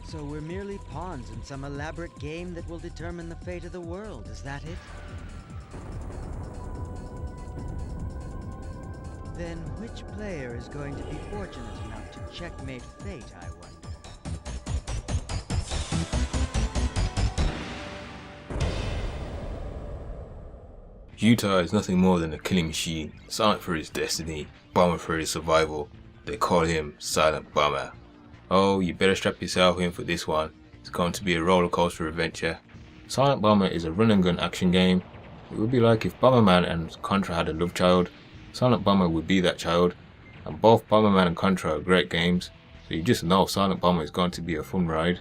So we're merely pawns in some elaborate game that will determine the fate of the world, is that it? Then which player is going to be fortunate enough to checkmate fate, I wonder? Utah is nothing more than a killing machine, silent for his destiny, bomber for his survival. They call him Silent Bomber. Oh, you better strap yourself in for this one. It's going to be a roller coaster adventure. Silent Bomber is a run and gun action game. It would be like if Bomberman and Contra had a love child. Silent Bomber would be that child, and both Bomberman and Contra are great games, so you just know Silent Bomber is going to be a fun ride.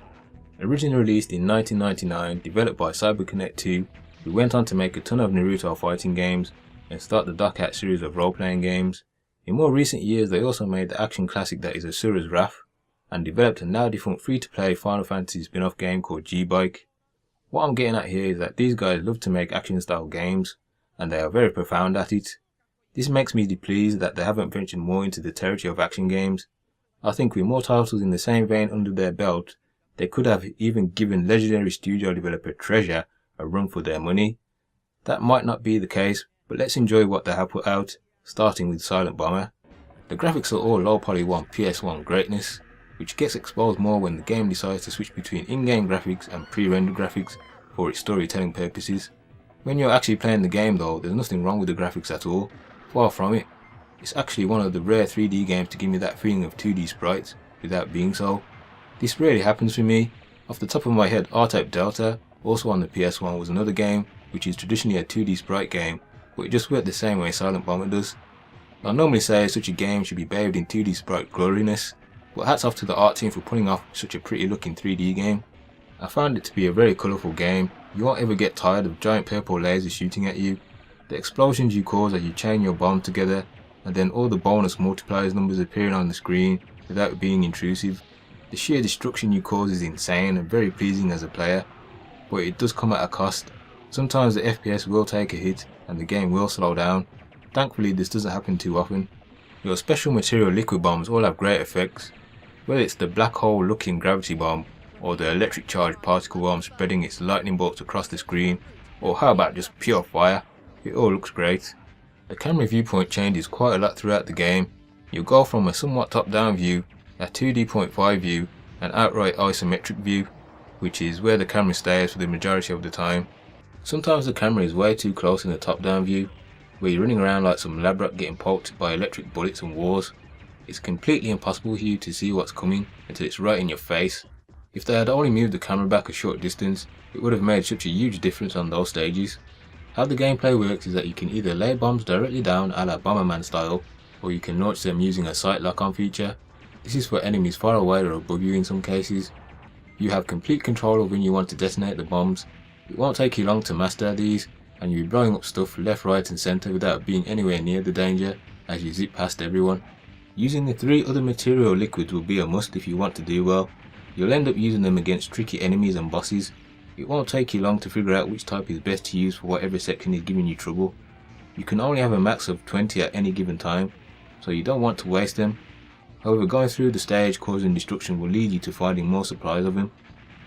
Originally released in 1999, developed by CyberConnect 2, we went on to make a ton of Naruto fighting games and start the Dark Hat series of role-playing games. In more recent years, they also made the action classic that is Asura's Wrath, and developed a now defunct free-to-play Final Fantasy spin-off game called G-Bike. What I'm getting at here is that these guys love to make action-style games, and they are very profound at it. This makes me pleased that they haven't ventured more into the territory of action games. I think with more titles in the same vein under their belt, they could have even given legendary studio developer Treasure a run for their money. That might not be the case, but let's enjoy what they have put out, starting with Silent Bomber. The graphics are all low poly PS1 greatness, which gets exposed more when the game decides to switch between in-game graphics and pre-rendered graphics for its storytelling purposes. When you're actually playing the game though, there's nothing wrong with the graphics at all, far from it. It's actually one of the rare 3D games to give me that feeling of 2D sprites without being so. This rarely happens for me. Off the top of my head, R-Type Delta, also on the PS1, was another game which is traditionally a 2D sprite game, but it just worked the same way Silent Bomber does. I normally say such a game should be bathed in 2D sprite gloriness, but hats off to the art team for putting off such a pretty looking 3D game. I found it to be a very colourful game. You won't ever get tired of giant purple lasers shooting at you, the explosions you cause as you chain your bomb together, and then all the bonus multipliers numbers appearing on the screen without being intrusive. The sheer destruction you cause is insane and very pleasing as a player, but it does come at a cost. Sometimes the FPS will take a hit and the game will slow down. Thankfully this doesn't happen too often. Your special material liquid bombs all have great effects, whether it's the black hole looking gravity bomb, or the electric charged particle bomb spreading its lightning bolts across the screen, or how about just pure fire. It all looks great. The camera viewpoint changes quite a lot throughout the game. You'll go from a somewhat top down view, a 2D point 5 view, and outright isometric view, which is where the camera stays for the majority of the time. Sometimes the camera is way too close in the top down view, where you're running around like some lab rat getting poked by electric bullets and wars. It's completely impossible for you to see what's coming until it's right in your face. If they had only moved the camera back a short distance, it would have made such a huge difference on those stages. How the gameplay works is that you can either lay bombs directly down a la Bomberman style, or you can launch them using a sight lock-on feature. This is for enemies far away or above you in some cases. You have complete control of when you want to detonate the bombs. It won't take you long to master these, and you'll be blowing up stuff left, right and centre without being anywhere near the danger as you zip past everyone. Using the 3 other material liquids will be a must if you want to do well. You'll end up using them against tricky enemies and bosses. It won't take you long to figure out which type is best to use for whatever section is giving you trouble. You can only have a max of 20 at any given time, so you don't want to waste them. However, going through the stage causing destruction will lead you to finding more supplies of them.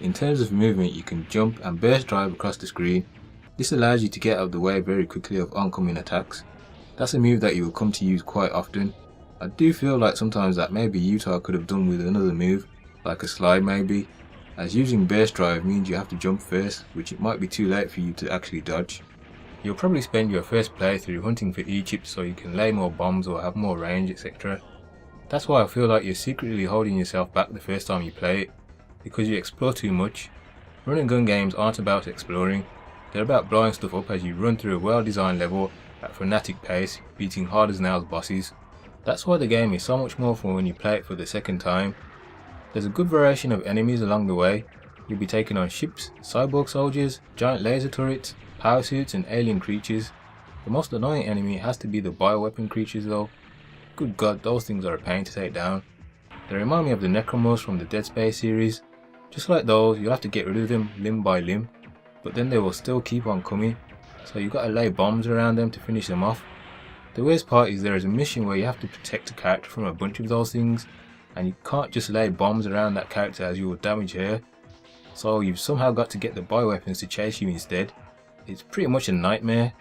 In terms of movement, you can jump and burst drive across the screen. This allows you to get out of the way very quickly of oncoming attacks. That's a move that you will come to use quite often. I do feel like sometimes that maybe Utah could have done with another move, like a slide maybe, as using burst drive means you have to jump first, which it might be too late for you to actually dodge. You'll probably spend your first playthrough hunting for E-chips so you can lay more bombs or have more range, etc. That's why I feel like you're secretly holding yourself back the first time you play it, because you explore too much. Run and gun games aren't about exploring, they're about blowing stuff up as you run through a well designed level at frenetic pace, beating hard as nails bosses. That's why the game is so much more fun when you play it for the second time. There's a good variation of enemies along the way. You'll be taking on ships, cyborg soldiers, giant laser turrets, power suits and alien creatures. The most annoying enemy has to be the bioweapon creatures though. Good god, those things are a pain to take down. They remind me of the Necromorphs from the Dead Space series. Just like those, you'll have to get rid of them limb by limb, but then they will still keep on coming, so you've got to lay bombs around them to finish them off. The worst part is there is a mission where you have to protect a character from a bunch of those things, and you can't just lay bombs around that character as you will damage her. So you've somehow got to get the bioweapons to chase you instead. It's pretty much a nightmare.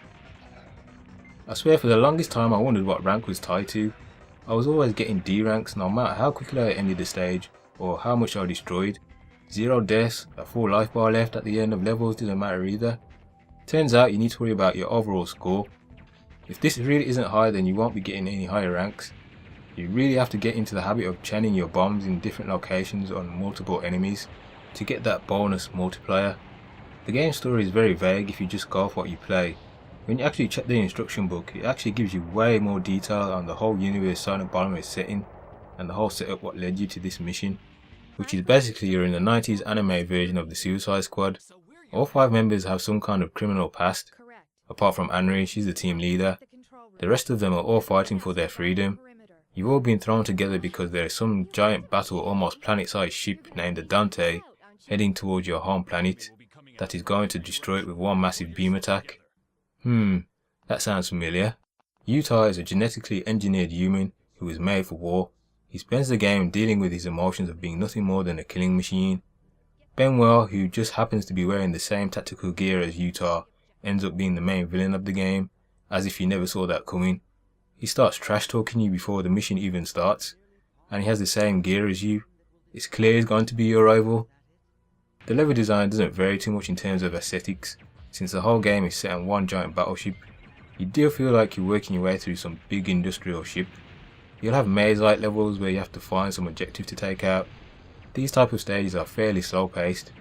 I swear for the longest time I wondered what rank was tied to. I was always getting D ranks no matter how quickly I ended the stage or how much I destroyed. 0 deaths, a full life bar left at the end of levels didn't matter either. Turns out you need to worry about your overall score. If this really isn't high, then you won't be getting any higher ranks. You really have to get into the habit of chaining your bombs in different locations on multiple enemies to get that bonus multiplier. The game story is very vague if you just go off what you play. When you actually check the instruction book, it actually gives you way more detail on the whole universe Silent Bomber is set in and the whole setup what led you to this mission, which is basically you're in the 90s anime version of the Suicide Squad. All 5 members have some kind of criminal past, apart from Anri, she's the team leader. The rest of them are all fighting for their freedom. You've all been thrown together because there is some giant battle, almost planet-sized ship named the Dante heading towards your home planet that is going to destroy it with one massive beam attack. That sounds familiar. Utah is a genetically engineered human who is made for war. He spends the game dealing with his emotions of being nothing more than a killing machine. Benoit, who just happens to be wearing the same tactical gear as Utah, ends up being the main villain of the game, as if you never saw that coming. He starts trash talking you before the mission even starts, and he has the same gear as you. It's clear he's going to be your rival. The level design doesn't vary too much in terms of aesthetics, since the whole game is set on one giant battleship. You do feel like you're working your way through some big industrial ship. You'll have maze-like levels where you have to find some objective to take out. These type of stages are fairly slow paced.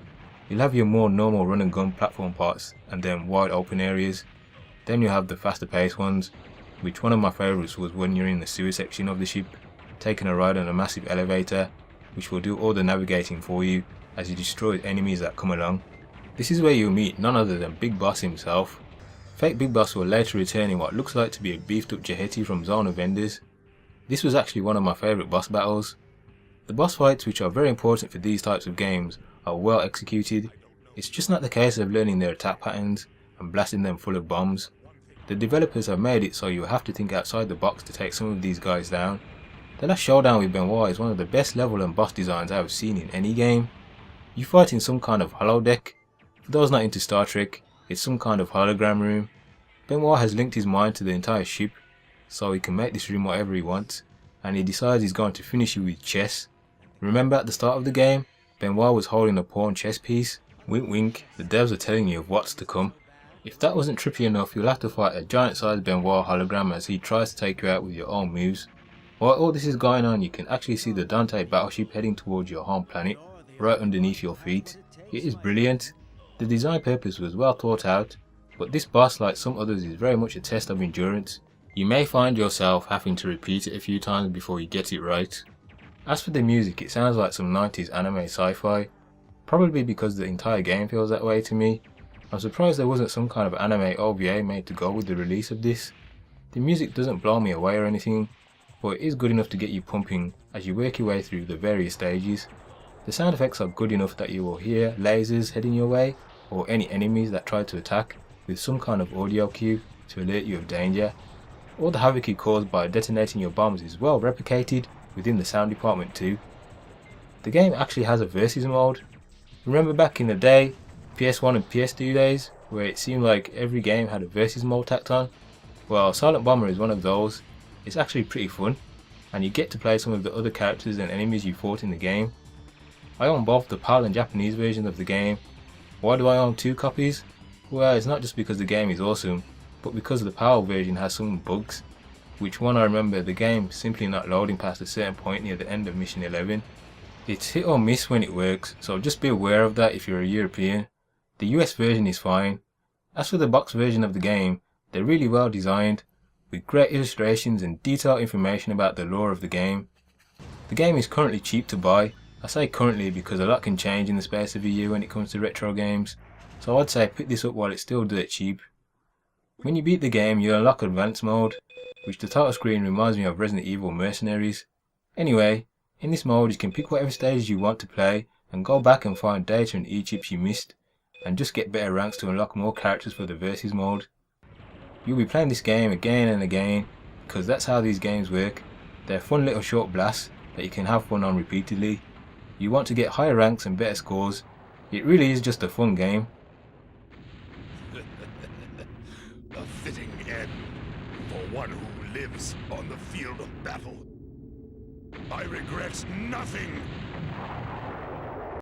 You'll have your more normal run and gun platform parts and then wide open areas. Then you'll have the faster paced ones, which one of my favourites was when you're in the sewer section of the ship, taking a ride on a massive elevator, which will do all the navigating for you as you destroy enemies that come along. This is where you'll meet none other than Big Boss himself. Fake Big Boss will later return in what looks like to be a beefed up Jaheti from Zone of Enders. This was actually one of my favourite boss battles. The boss fights, which are very important for these types of games, are well executed. It's just not the case of learning their attack patterns and blasting them full of bombs. The developers have made it so you have to think outside the box to take some of these guys down. The last Showdown with Benoit is one of the best level and boss designs I have seen in any game. You fight in some kind of holodeck. For those not into Star Trek, it's some kind of hologram room. Benoit has linked his mind to the entire ship, so he can make this room whatever he wants, and he decides he's going to finish you with chess. Remember at the start of the game, Benoit was holding a pawn chess piece. Wink wink, the devs are telling you of what's to come. If that wasn't trippy enough, you'll have to fight a giant sized Benoit hologram as he tries to take you out with your own moves. While all this is going on, you can actually see the Dante battleship heading towards your home planet, right underneath your feet. It is brilliant. The design purpose was well thought out, but this boss, like some others, is very much a test of endurance. You may find yourself having to repeat it a few times before you get it right. As for the music, it sounds like some 90s anime sci-fi, probably because the entire game feels that way to me. I'm surprised there wasn't some kind of anime OVA made to go with the release of this. The music doesn't blow me away or anything, but it is good enough to get you pumping as you work your way through the various stages. The sound effects are good enough that you will hear lasers heading your way, or any enemies that try to attack, with some kind of audio cue to alert you of danger. All the havoc you cause by detonating your bombs is well replicated within the sound department too. The game actually has a versus mode. Remember back in the day, PS1 and PS2 days, where it seemed like every game had a versus mode tacked on? Well, Silent Bomber is one of those. It's actually pretty fun, and you get to play some of the other characters and enemies you fought in the game. I own both the PAL and Japanese versions of the game. Why do I own 2 copies? Well, it's not just because the game is awesome, but because the PAL version has some bugs, which one I remember the game simply not loading past a certain point near the end of mission 11. It's hit or miss when it works, so just be aware of that if you're a European. The US version is fine. As for the box version of the game, they're really well designed, with great illustrations and detailed information about the lore of the game. The game is currently cheap to buy. I say currently because a lot can change in the space of a year when it comes to retro games, so I'd say pick this up while it's still dirt cheap. When you beat the game, you unlock Advanced Mode, which the title screen reminds me of Resident Evil Mercenaries. Anyway, in this mode you can pick whatever stages you want to play and go back and find data in each chips you missed, and just get better ranks to unlock more characters for the versus mode. You'll be playing this game again and again, because that's how these games work. They're fun little short blasts that you can have fun on repeatedly. You want to get higher ranks and better scores. It really is just a fun game. A fitting end for one who lives on the field of battle. I regret nothing.